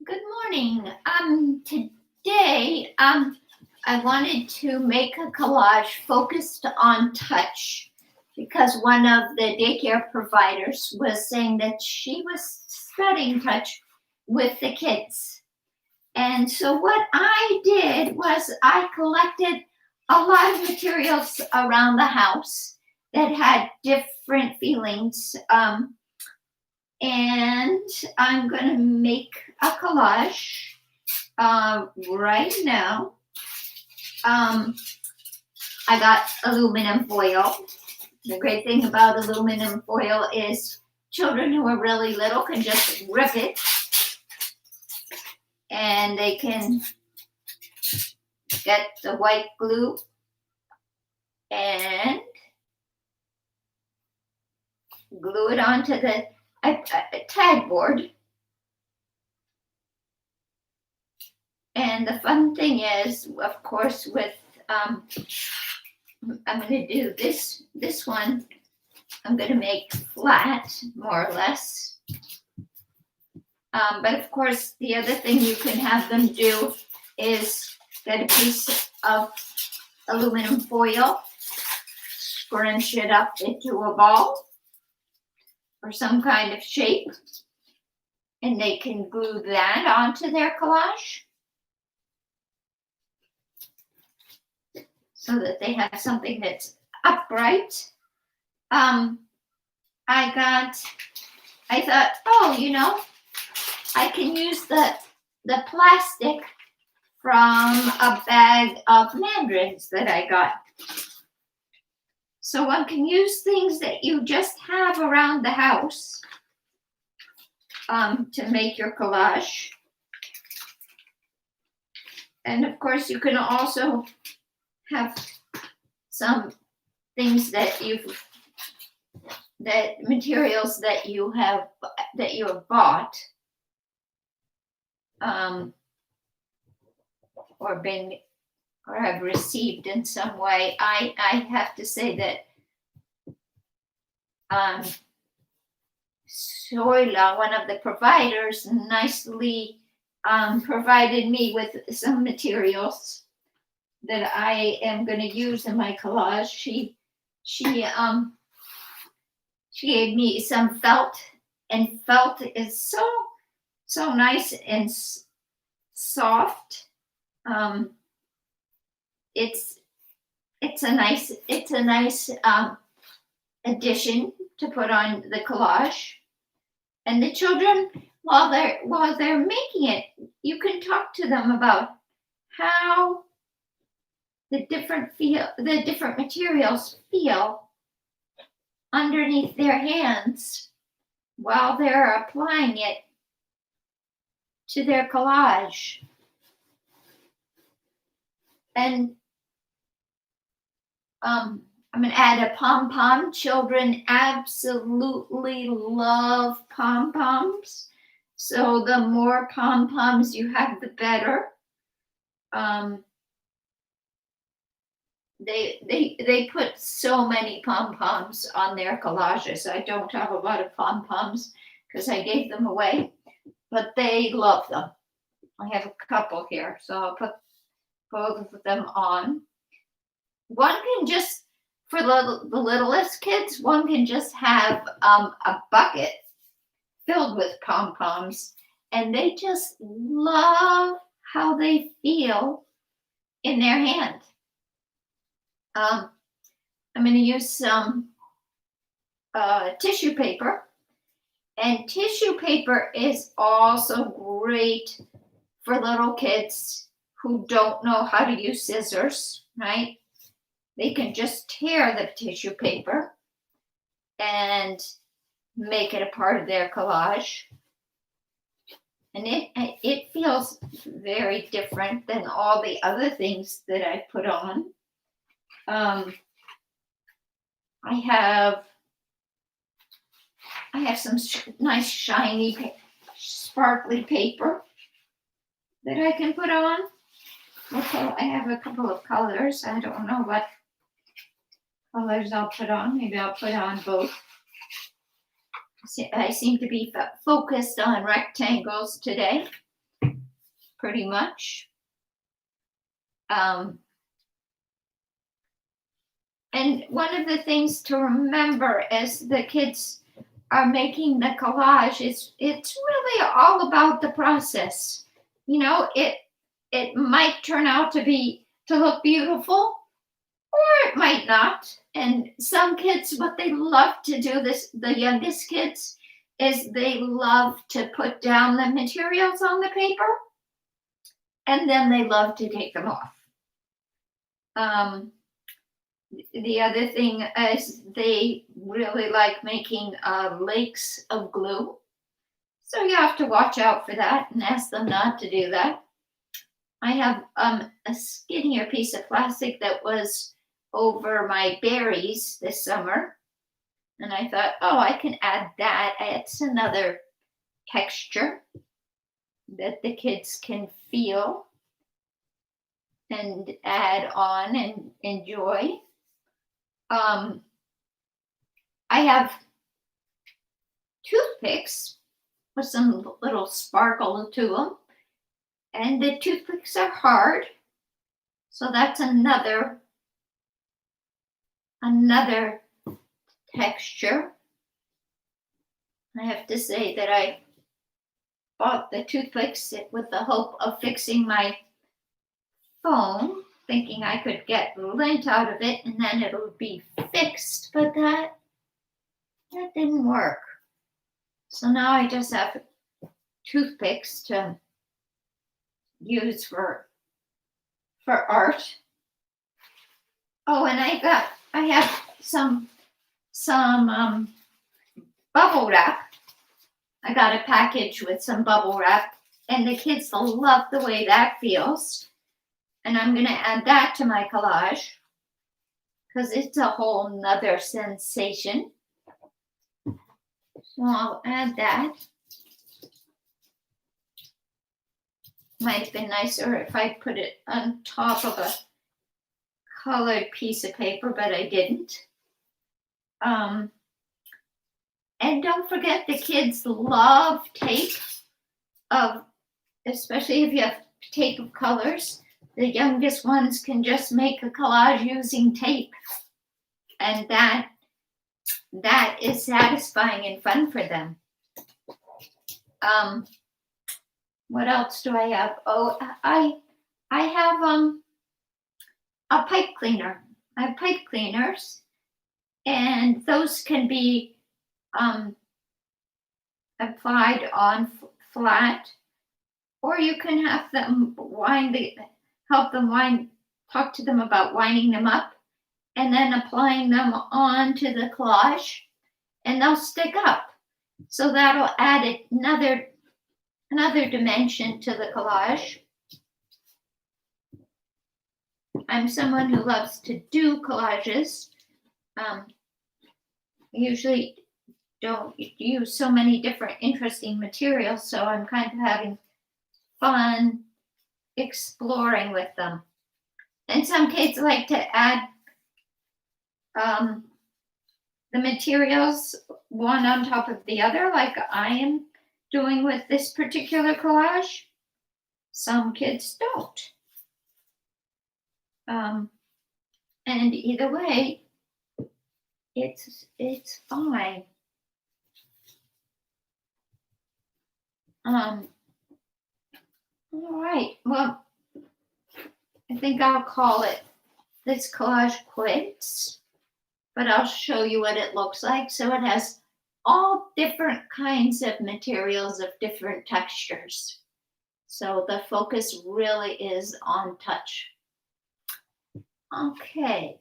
Good morning. Today, I wanted to make a collage focused on touch because one of the daycare providers was saying that she was studying touch with the kids. And so what I did was I collected a lot of materials around the house that had different feelings. And I'm going to make a collage right now. I got aluminum foil. The great thing about aluminum foil is children who are really little can just rip it and they can get the white glue and glue it onto the tag board. And the fun thing is, of course, with I'm going to do this one. I'm going to make flat, more or less. But of course, the other thing you can have them do is get a piece of aluminum foil, scrunch it up into a ball or some kind of shape, and they can glue that onto their collage so that they have something that's upright. I thought, I can use the plastic from a bag of mandarins that I got. So one can use things that you just have around the house to make your collage. And of course, you can also have some things that materials that you have bought or have received in some way. I have to say that Soila, one of the providers, nicely provided me with some materials that I am going to use in my collage. She gave me some felt, and felt is so nice and soft. It's a nice addition to put on the collage. And the children, while they're making it, you can talk to them about how the different materials feel underneath their hands while they're applying it to their collage. And I'm going to add a pom-pom. Children absolutely love pom-poms. So the more pom-poms you have, the better. They put so many pom-poms on their collages. I don't have a lot of pom-poms because I gave them away, but they love them. I have a couple here, so I'll put both of them on. One can just, for the littlest kids, one can just have a bucket filled with pom-poms, and they just love how they feel in their hand. I'm going to use some tissue paper, and tissue paper is also great for little kids who don't know how to use scissors, right? They can just tear the tissue paper and make it a part of their collage. And it feels very different than all the other things that I put on. I have some nice shiny sparkly paper that I can put on. I have a couple of colors. I don't know what colors I'll put on. Maybe I'll put on both. I seem to be focused on rectangles today. pretty much. And one of the things to remember as the kids are making the collage is it's really all about the process. It might turn out to look beautiful, or it might not. And some kids, what they love to do, the youngest kids, is they love to put down the materials on the paper, and then they love to take them off. The other thing is they really like making lakes of glue. So you have to watch out for that and ask them not to do that. I have a skinnier piece of plastic that was over my berries this summer. And I thought, oh, I can add that. It's another texture that the kids can feel and add on and enjoy. I have toothpicks with some little sparkle to them. And the toothpicks are hard. So that's another texture. I have to say that I bought the toothpicks with the hope of fixing my phone, thinking I could get lint out of it and then it would be fixed, but that didn't work. So now I just have toothpicks to use for art. Oh, and I have some bubble wrap. I got a package with some bubble wrap, and the kids love the way that feels. And I'm going to add that to my collage because it's a whole nother sensation. So I'll add that. Might have been nicer if I put it on top of a colored piece of paper, but I didn't. And don't forget, the kids love tape, especially if you have tape of colors. The youngest ones can just make a collage using tape, and that is satisfying and fun for them. What else do I have? Oh, I have a pipe cleaner. I have pipe cleaners, and those can be applied on flat, or you can have them talk to them about winding them up and then applying them onto the collage, and they'll stick up. So that'll add another dimension to the collage. I'm someone who loves to do collages. I usually don't use so many different interesting materials, so I'm kind of having fun exploring with them. And some kids like to add the materials one on top of the other, like I am doing with this particular collage. Some kids don't. And either way, it's fine. All right. Well, I think I'll call it this collage quits, but I'll show you what it looks like. So it has all different kinds of materials of different textures. So the focus really is on touch. Okay.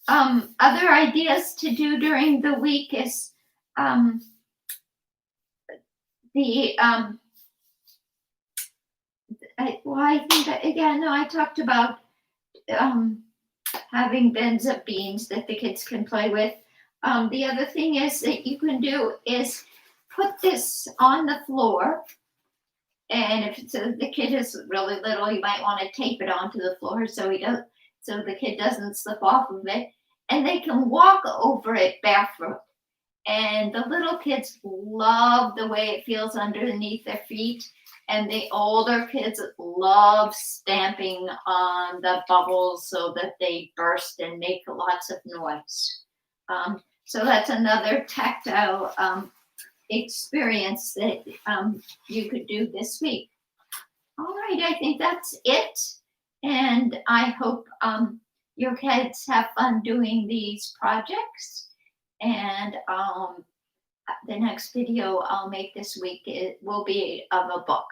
Other ideas to do during the week is I talked about having bins of beans that the kids can play with. The other thing is that you can do is put this on the floor, and if the kid is really little, you might want to tape it onto the floor so the kid doesn't slip off of it, and they can walk over it barefoot. And the little kids love the way it feels underneath their feet, And the older kids love stamping on the bubbles so that they burst and make lots of noise. So that's another tactile experience that you could do this week. All right, I think that's it. And I hope your kids have fun doing these projects. And the next video I'll make this week will be of a book.